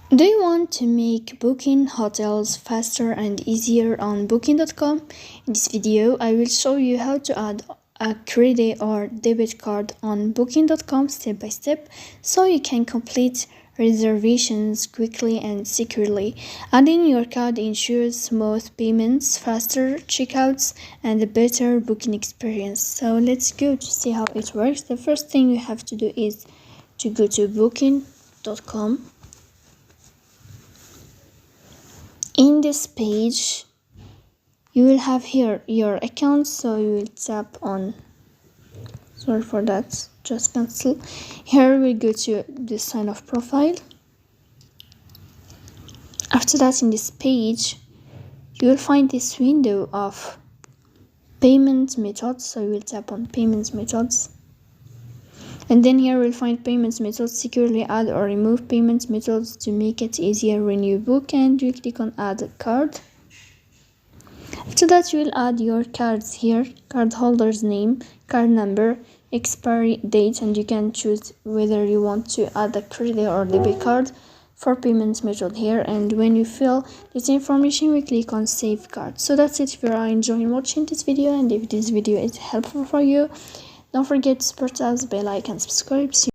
Do you want to make booking hotels faster and easier on booking.com? In this video, I will show you how to add a credit or debit card on booking.com step by step so you can complete reservations quickly and securely. Adding your card ensures smooth payments, faster checkouts, and a better booking experience. So let's go to see how it works. The first thing you have to do is to go to booking.com. In this page, you will have here your account, so you will tap on, sorry for that, just cancel. Here we go to the sign of profile. After that, in this page, you will find this window of payment methods, so you will tap on payment methods. And then here we'll find payment methods, securely add or remove payment methods to make it easier when you book, and you click on add a card. After that, you will add your cards here, card holder's name, card number, expiry date, and you can choose whether you want to add a credit or debit card for payment method here. And when you fill this information, we click on save card. So that's it. If you are enjoying watching this video and if this video is helpful for you, don't forget to support us by like and subscribe.